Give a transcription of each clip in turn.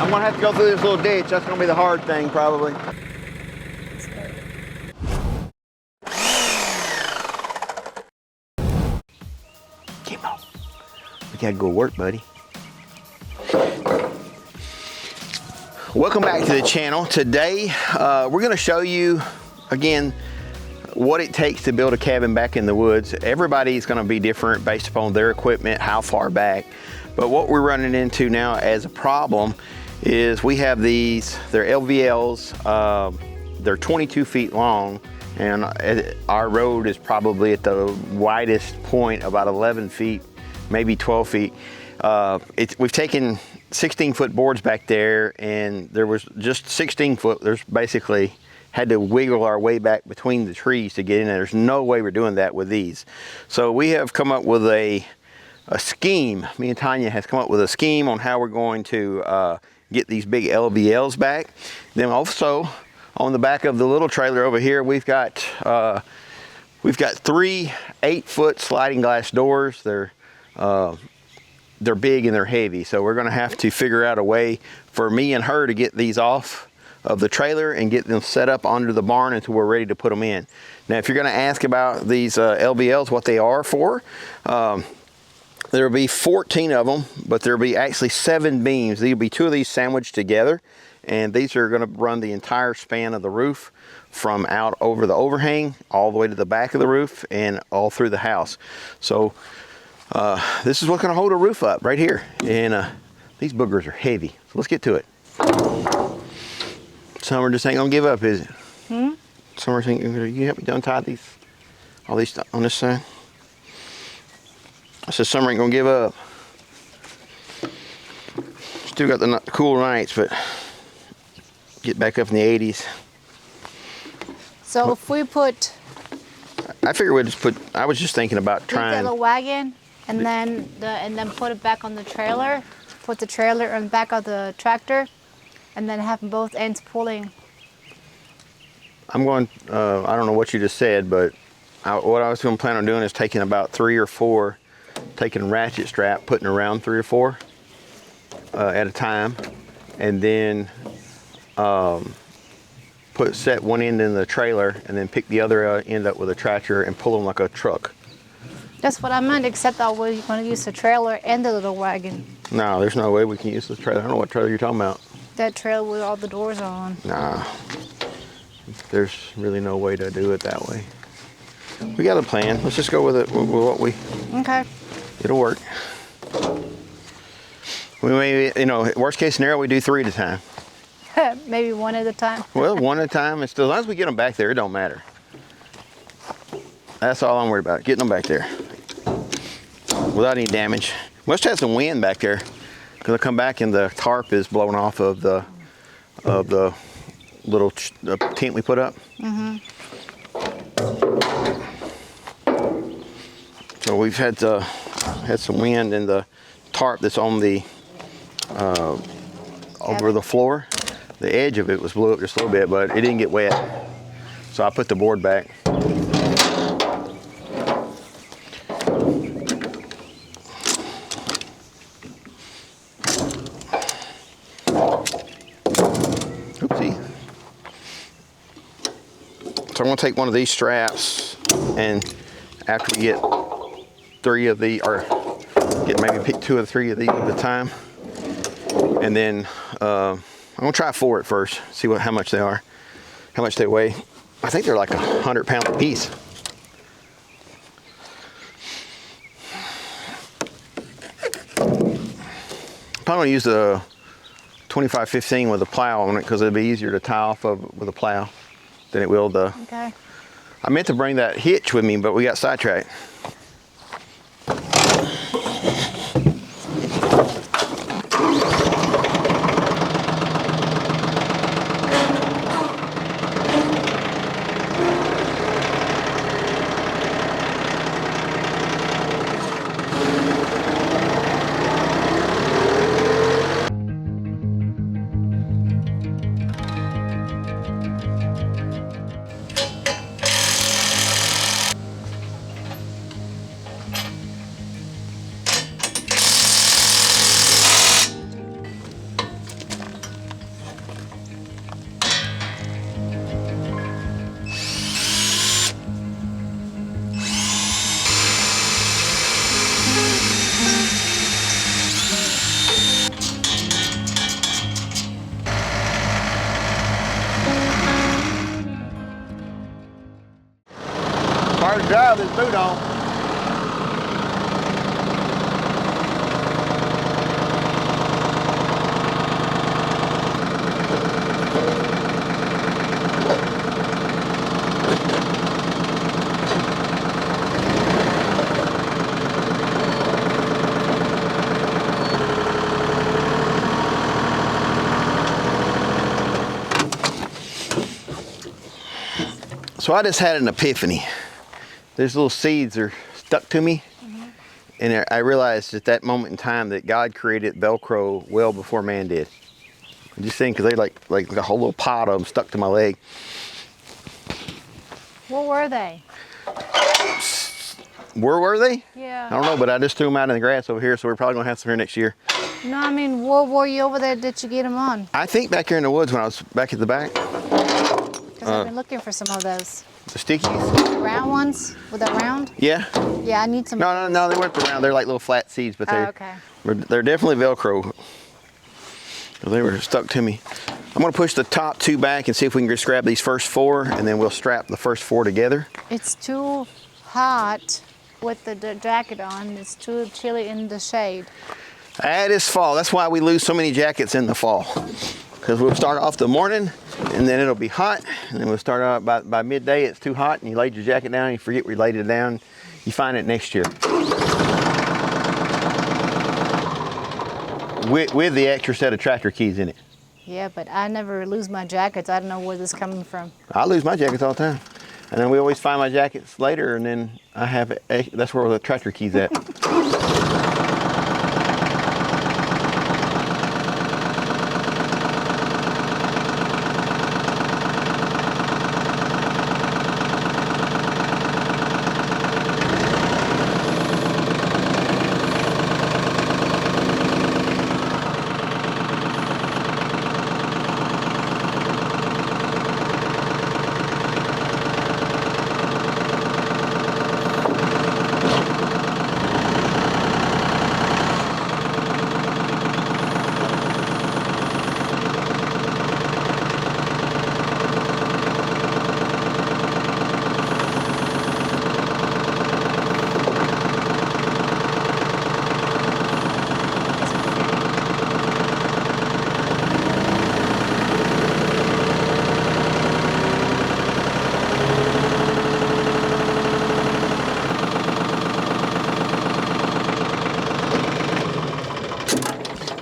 I'm gonna have to go through this little ditch. That's gonna be the hard thing, probably. Come on. We gotta go work, buddy. Welcome back to the channel. Today, we're gonna show you, again, what it takes to build a cabin back in the woods. Everybody's gonna be different based upon their equipment, how far back. But what we're running into now as a problem is we have these, they're LVLs, they're 22 feet long, and our road is probably at the widest point about 11 feet, maybe 12 feet. We've taken 16-foot boards back there, and there was just 16 foot, there's basically had to wiggle our way back between the trees to get in there. There's no way we're doing that with these. So we have come up with a scheme. Me and Tanya has come up with a scheme on how we're going to get these big LVLs back. Then also on the back of the little trailer over here, we've got 3 8-foot sliding glass doors. They're big and they're heavy, so we're going to have to figure out a way for me and her to get these off of the trailer and get them set up under the barn until we're ready to put them in. Now, if you're going to ask about these LVLs, what they are for, there'll be 14 of them, but there'll be actually 7 beams. There'll be 2 of these sandwiched together, and these are going to run the entire span of the roof from out over the overhang all the way to the back of the roof and all through the house. So this is what's going to hold a roof up right here, and these boogers are heavy. So let's get to it. Summer just ain't gonna give up, is it? Summer think you help me untie these, all these on this side. I said Summer ain't gonna give up. Still got the cool nights, but get back up in the 80s. So if we put, I figured we'd just put. I was just thinking about trying the wagon and then put it back on the trailer. Put the trailer on the back of the tractor, and then have both ends pulling. I'm going. I don't know what you just said, but what I was going to plan on doing is taking about 3 or 4, taking a ratchet strap, putting around 3 or 4 at a time, and then set one end in the trailer, and then pick the other end up with a tractor and pull them like a truck. That's what I meant, except that we're going to use the trailer and the little wagon. No, there's no way we can use the trailer. I don't know what trailer you're talking about. That trailer with all the doors on. Nah, there's really no way to do it that way. We got a plan. Let's just go with it, with what we... Okay. It'll work. We may, worst case scenario, we do 3 at a time. Maybe 1 at a time. Well, 1 at a time, and still, as long as we get them back there, it don't matter. That's all I'm worried about, getting them back there without any damage. Must have some wind back there, because I come back and the tarp is blowing off of the little tent we put up. So we've had some wind, and the tarp that's on the over the floor, the edge of it was blew up just a little bit, but it didn't get wet. So I put the board back. So I'm going to take one of these straps, and after we get 3 of the, or maybe pick 2 or 3 of these at a time, and then I'm going to try 4 at first, see how much they are, how much they weigh. I think they're like 100 pounds a piece. Probably going to use the 25-15 with a plow on it, because it'll be easier to tie off of with a plow than it will the... Okay. I meant to bring that hitch with me, but we got sidetracked. boot on. So I just had an epiphany. These little seeds are stuck to me. And I realized at that moment in time that God created Velcro well before man did. I'm just saying, because they like a whole little pot of them stuck to my leg. What were they? Where were they? Yeah. I don't know, but I just threw them out in the grass over here, so we're probably gonna have some here next year. No, I mean, what were you over there? Did you get them on? I think back here in the woods when I was back at the back. Because I've been looking for some of those. The stickies? The round ones? With that round? Yeah. Yeah, I need some. No, they weren't the round. They're like little flat seeds, but they're definitely Velcro. They were stuck to me. I'm gonna push the top two back and see if we can just grab these first four, and then we'll strap the first four together. It's too hot with the jacket on. It's too chilly in the shade. It is fall. That's why we lose so many jackets in the fall. Because we'll start off the morning, and then it'll be hot, and then we'll start out by midday. It's too hot, and you laid your jacket down, you forget where you laid it down. You find it next year. With the extra set of tractor keys in it. Yeah, but I never lose my jackets. I don't know where this is coming from. I lose my jackets all the time. And then we always find my jackets later, and then I have, that's where the tractor key's at.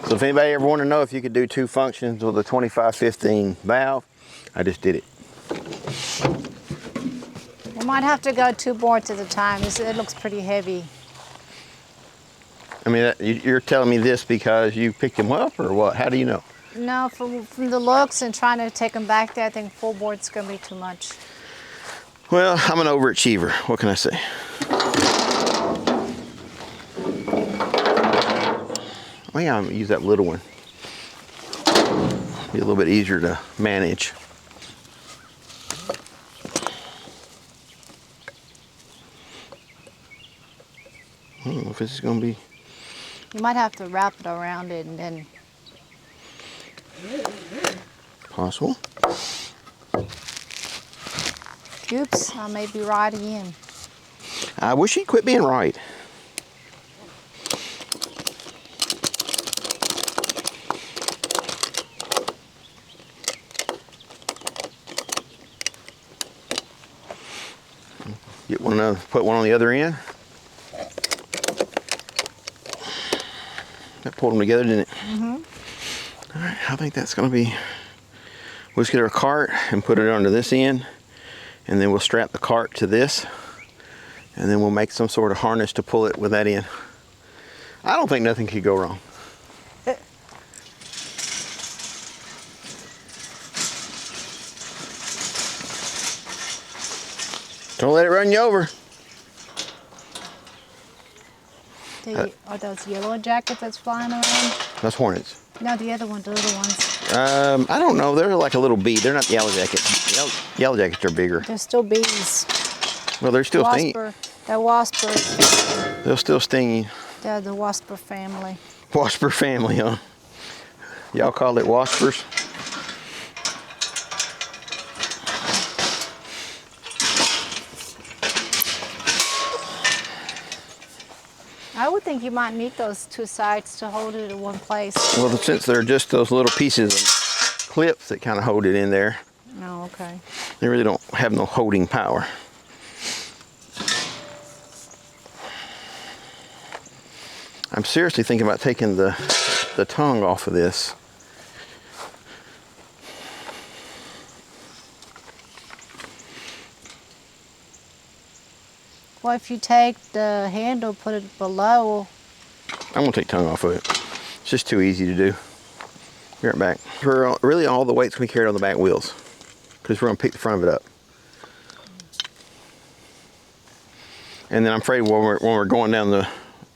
So if anybody ever want to know if you could do two functions with a 2515 valve, I just did it. You might have to go 2 boards at a time. It looks pretty heavy. I mean, you're telling me this because you picked them up or what? How do you know? No, from the looks and trying to take them back there, I think 4 boards is going to be too much. Well, I'm an overachiever. What can I say? Oh yeah, I'm gonna use that little one. Be a little bit easier to manage. I don't know if this is gonna be. You might have to wrap it around it and then. Possible. Oops, I may be right again. I wish he'd quit being right. Get one of, put one on the other end. That pulled them together, didn't it? Mm-hmm. All right, I think that's gonna be, we'll just get our cart and put it onto this end, and then we'll strap the cart to this, and then we'll make some sort of harness to pull it with that in. I don't think nothing could go wrong. Don't let it run you over. Are those yellow jackets that's flying around? That's hornets. No, the other ones, the little ones. I don't know. They're like a little bee. They're not yellow jackets. Yellow jackets are bigger. They're still bees. Well, they're still stinging. They're wasper. They're still stinging. They're the wasper family. Wasper family, huh? Y'all call it waspers? I would think you might need those two sides to hold it in one place. Well, since they're just those little pieces of clips that kind of hold it in there, Oh, okay. they really don't have no holding power. I'm seriously thinking about taking the tongue off of this. Well, if you take the handle, put it below. I'm gonna take tongue off of it. It's just too easy to do. Be right back. Really, all the weight's gonna be carried on the back wheels, because we're gonna pick the front of it up. And then I'm afraid when we're going down the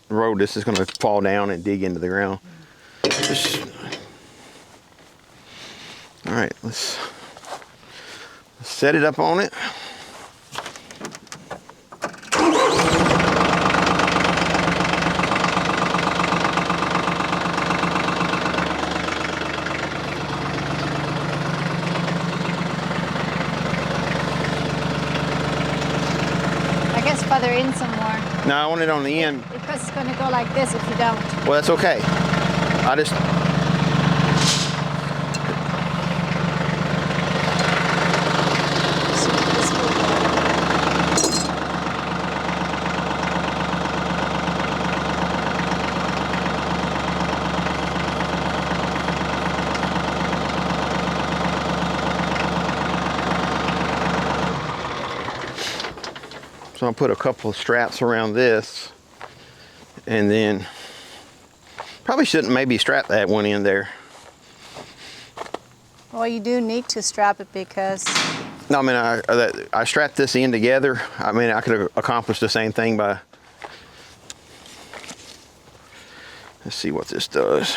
road, this is gonna fall down and dig into the ground. All right, let's set it up on it. I guess feather in some more. No, I want it on the end. Because it's going to go like this if you don't. Well, that's okay. I just... So I'll put a couple of straps around this, and then probably shouldn't maybe strap that one in there. Well, you do need to strap it because... No, I mean, I strapped this in together. I mean, I could have accomplished the same thing by... Let's see what this does.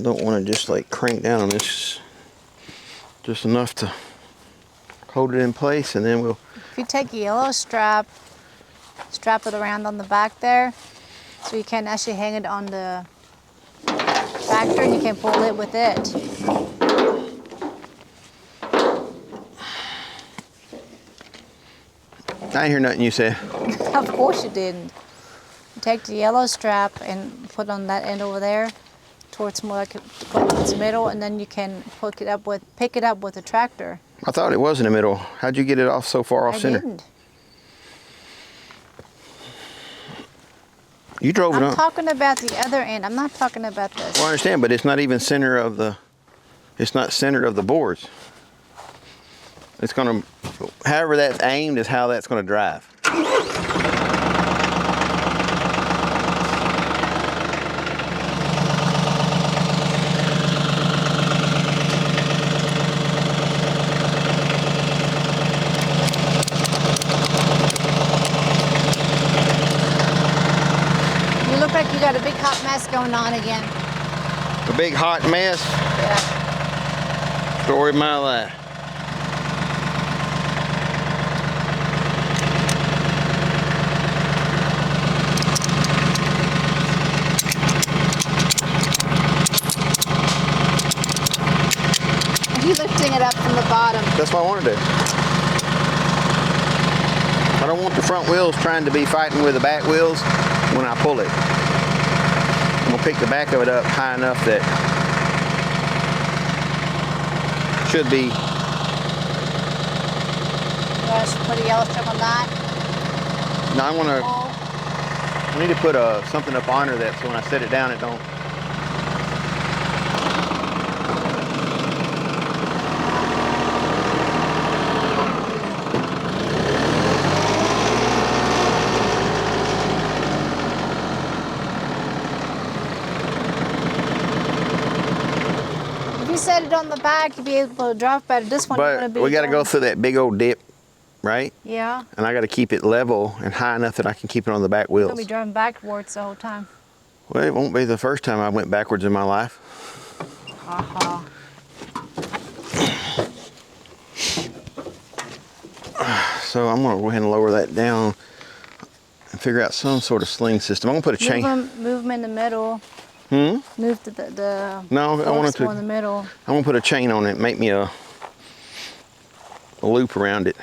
Don't want to just like crank down on this, just enough to hold it in place, and then we'll... If you take a yellow strap, strap it around on the back there, so you can actually hang it on the tractor and you can pull it with it. I didn't hear nothing you said. Of course you didn't. You take the yellow strap and put on that end over there, towards more like its middle, and then you can pick it up with a tractor. I thought it was in the middle. How'd you get it off so far off center? I didn't. You drove it I'm on. talking about the other end. I'm not talking about this. Well, I understand, but it's not even center of the... It's not center of the boards. It's gonna... However that's aimed is how that's gonna drive. You look like you got a big hot mess going on again. A big hot mess. Yeah. Story of my life. Are you lifting it up from the bottom? That's what I want to do. I don't want the front wheels trying to be fighting with the back wheels when I pull it. I'm gonna pick the back of it up high enough that should be. You want us to put a yellow strip on that? No, I need to put something up on her that so when I set it down it don't. If you set it on the back, you'll be able to drive better. This one, you're But gonna be we got to go going- through that big old dip, right? Yeah. And I got to keep it level and high enough that I can keep it on the back You're wheels. gonna be driving backwards the whole time. Well, it won't be the first time I went backwards in my life. Uh-huh. So I'm gonna go ahead and lower that down and figure out some sort of sling system. I'm gonna put a chain. Move them in the middle. Hmm? Move the No, I want to. in the middle. I'm gonna put a chain on it. Make me a loop around it.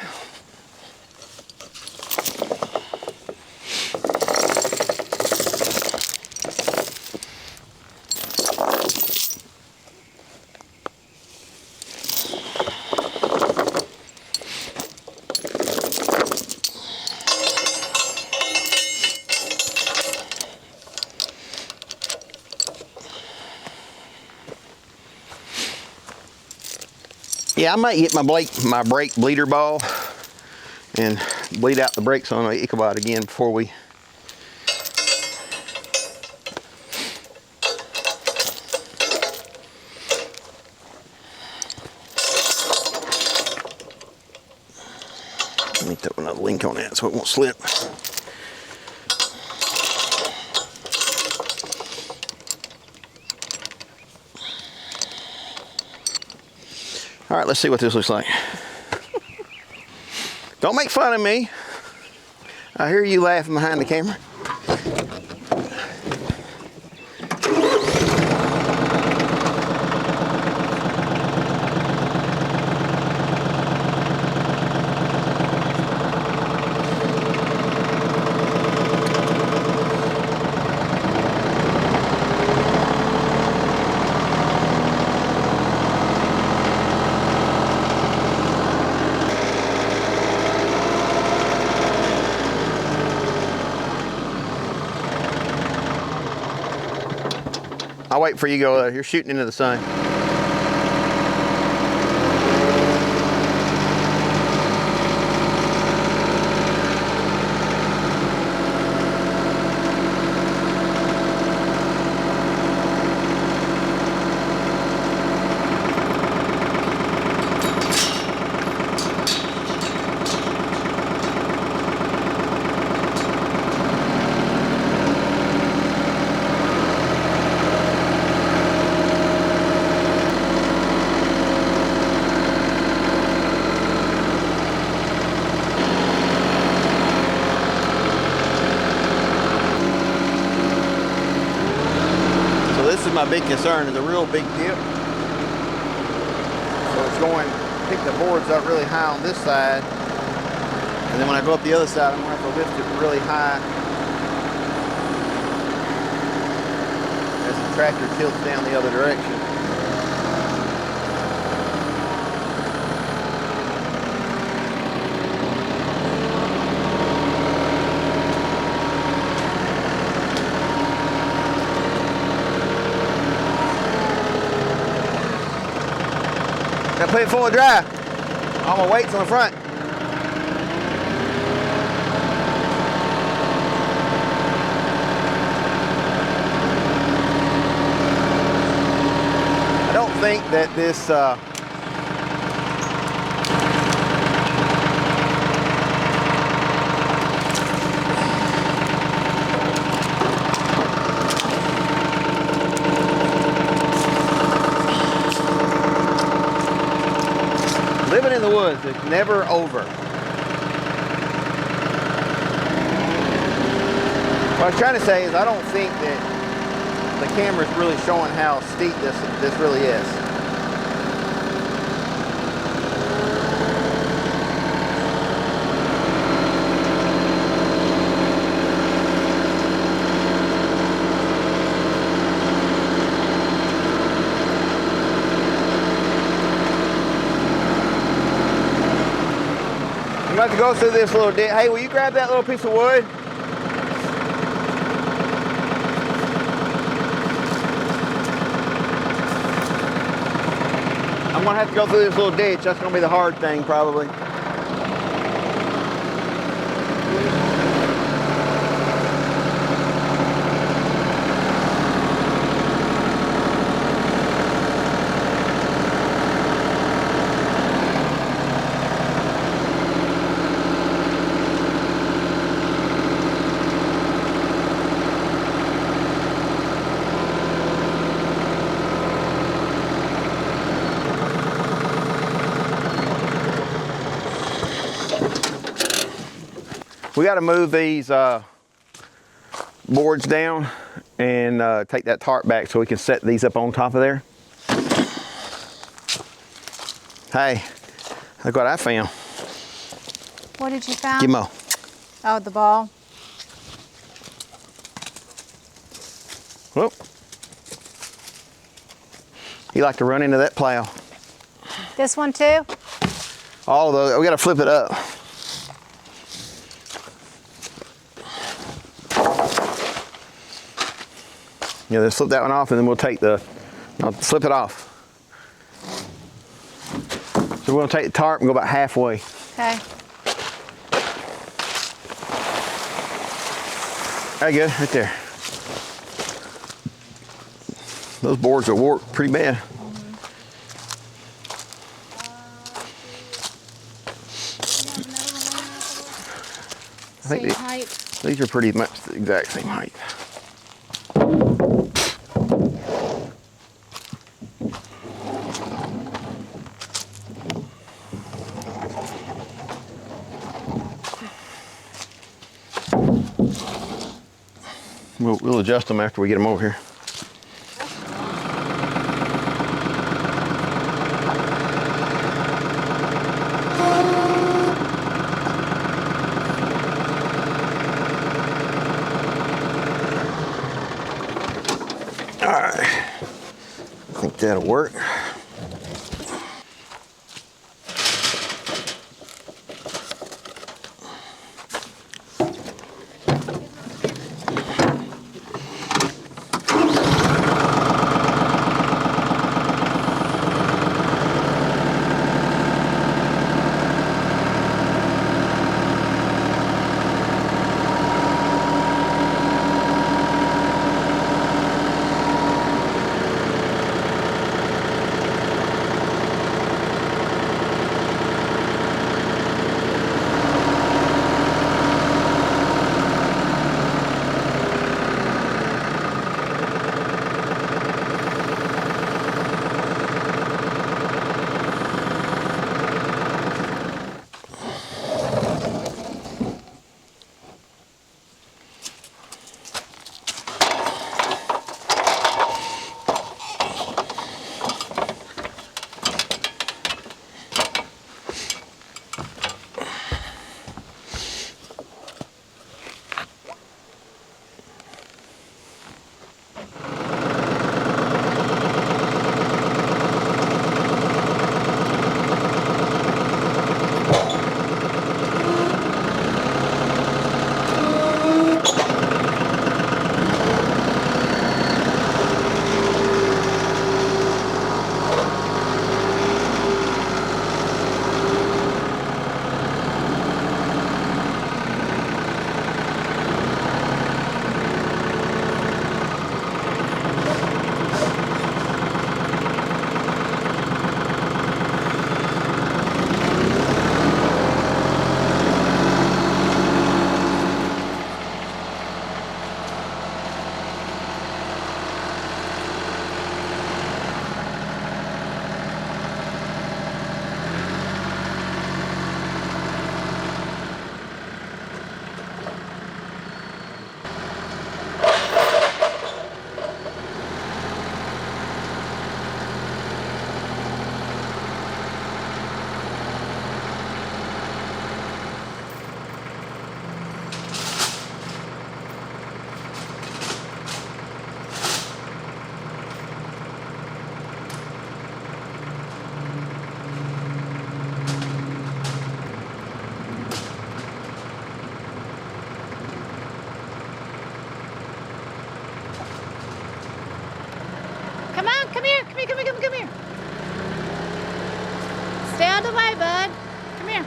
Yeah, I might get my brake bleeder ball and bleed out the brakes on the Ichabod again before we. Let me throw another link on that so it won't slip. All right, let's see what this looks like. Don't make fun of me. I hear you laughing behind the camera. I'll wait for you to go. You're shooting into the sun. This is my big concern, is a real big dip. So it's going to pick the boards up really high on this side. And then when I go up the other side, I'm going to have to lift it really high as the tractor tilts down the other direction. Gotta put it full of drive. All my weight's on the front. I don't think that this living in the woods is never over. What I was trying to say is I don't think that the camera's really showing how steep this really is. I'm about to go through this little ditch. Hey, will you grab that little piece of wood? I'm gonna have to go through this little ditch. That's gonna be the hard thing, probably. We got to move these boards down and take that tarp back so we can set these up on top of there. Hey, look what I found. What did you find? Give me. Oh, the ball. Whoop. You like to run into that plow. This one too? All of those, we gotta flip it up. Yeah, let's flip that one off and then we'll take I'll flip it off. So we're gonna take the tarp and go about halfway. Okay. Very good, right there. Those boards are warped pretty bad. I think Same height. these are pretty much the exact same height. We'll adjust them after we get them over here. All right, I think that'll work. Come here. Stay out of the way, bud. Come here.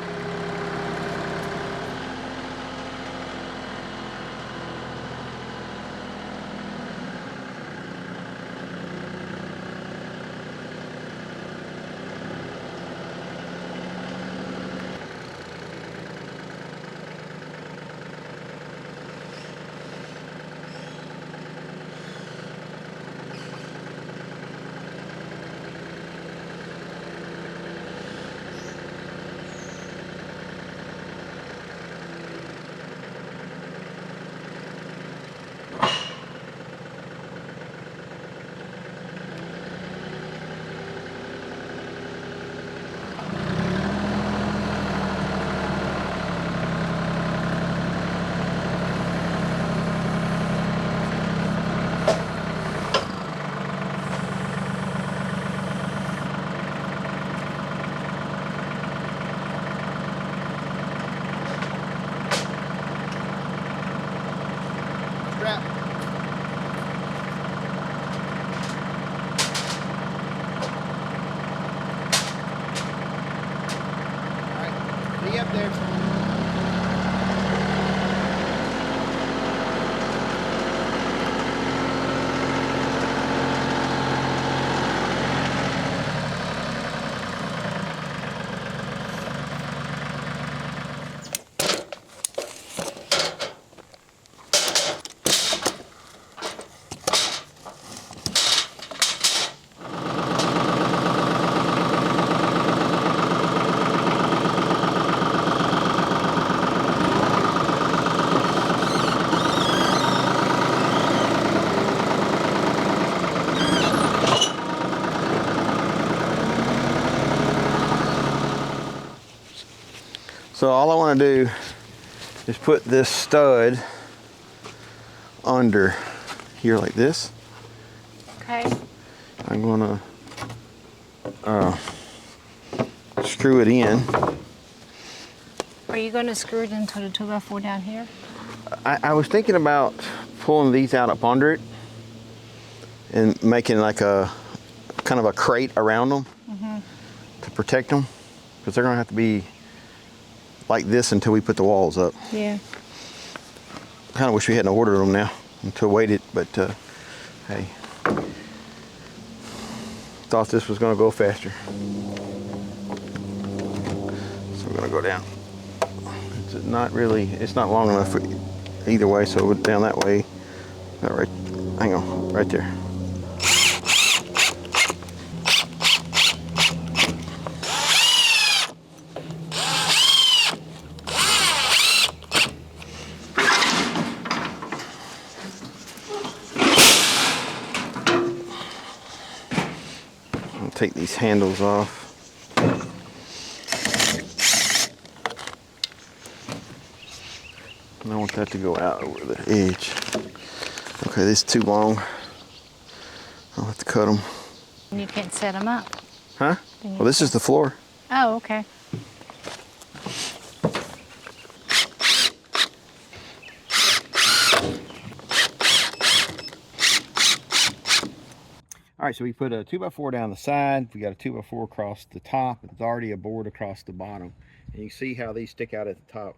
up there. So all I want to do is put this stud under here like this. Okay. I'm going to screw it in. Are you going to screw it into the 2x4 down here? I was thinking about pulling these out up under it and making like a kind of a crate around them to protect them, because they're going to have to be like this until we put the walls up. Yeah. Kind of wish we hadn't ordered them now until waited, but hey, thought this was going to go faster. So we're going to go down. It's not really, it's not long enough for either way, so down that way. All right, hang on, right there. Take these handles off. And I want that to go out over the edge. Okay, this is too long. I'll have to cut them. And you can't set them up. Huh? Well, this is the floor. Oh, okay. All right, so we put a 2x4 down the side. We got a 2x4 across the top. It's already a board across the bottom. And you can see how these stick out at the top.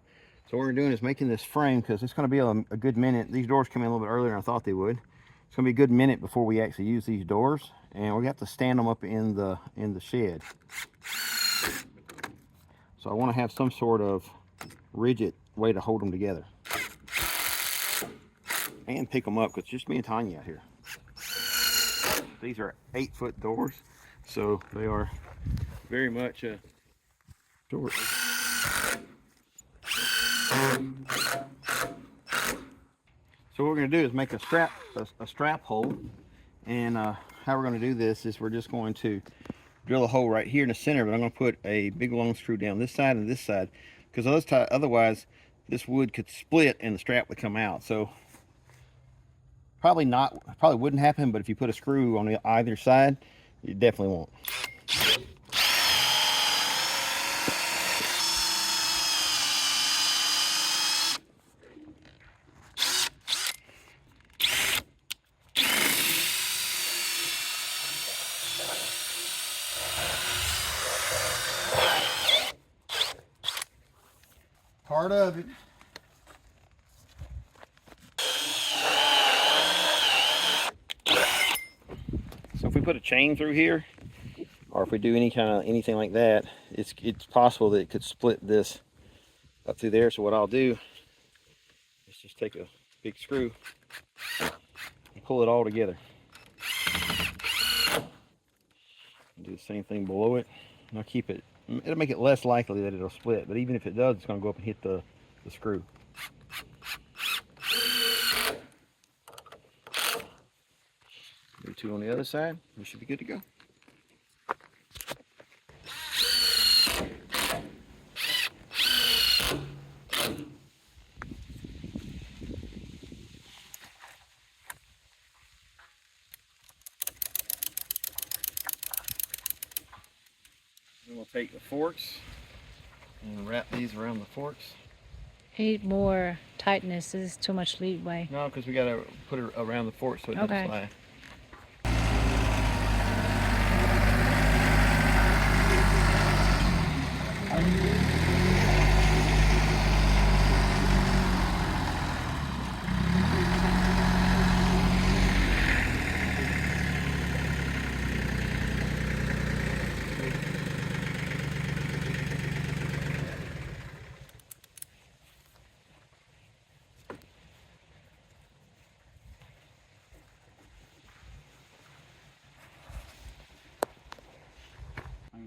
So what we're doing is making this frame, because it's going to be a good minute. These doors come in a little bit earlier than I thought they would. It's going to be a good minute before we actually use these doors. And we have to stand them up in the shed. So I want to have some sort of rigid way to hold them together. And pick them up, because it's just me and Tanya out here. These are 8-foot doors, so they are very much doors. So what we're going to do is make a strap hole, and how we're going to do this is we're just going to drill a hole right here in the center, but I'm going to put a big long screw down this side and this side, because otherwise this wood could split and the strap would come out. So probably wouldn't happen, but if you put a screw on either side, you definitely won't. Part of it. So if we put a chain through here, or if we do anything like that, it's possible that it could split this up through there. So what I'll do is just take a big screw and pull it all together. And do the same thing below it. And I'll keep it. It'll make it less likely that it'll split, but even if it does, it's going to go up and hit the screw. Do 2 on the other side. We should be good to go. Then we'll take the forks and wrap these around the forks. Need more tightness. This is too much leeway. No, because we got to put it around the fork so it doesn't slide.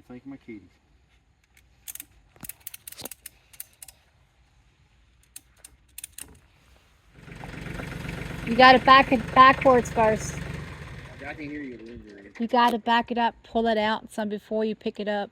think of my kitties. You gotta back it backwards first. I can hear you. You gotta back it up, pull it out some before you pick it up.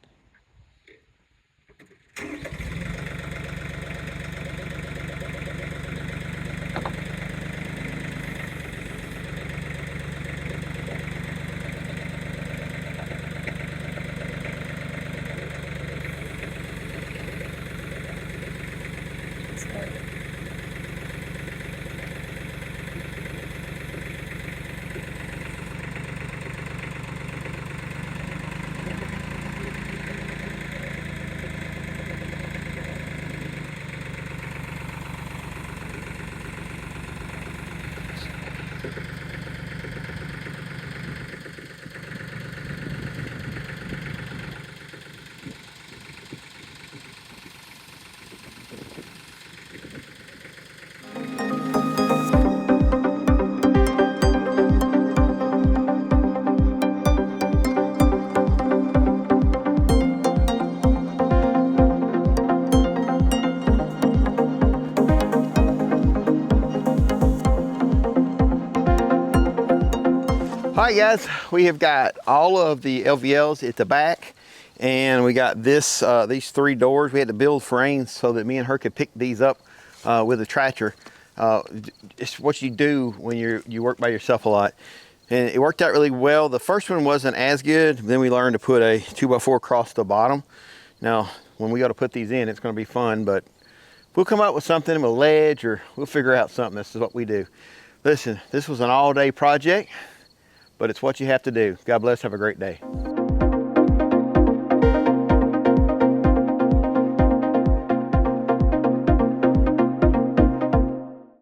All right, guys, we have got all of the LVLs at the back, and we got this these 3 doors. We had to build frames so that me and her could pick these up with a tractor. It's what you do when you work by yourself a lot, and it worked out really well. The first one wasn't as good. Then we learned to put a 2x4 across the bottom. Now, when we go to put these in, it's going to be fun, but we'll come up with something with a ledge, or we'll figure out something. This is what we do. Listen, this was an all-day project, but it's what you have to do. God bless. Have a great day.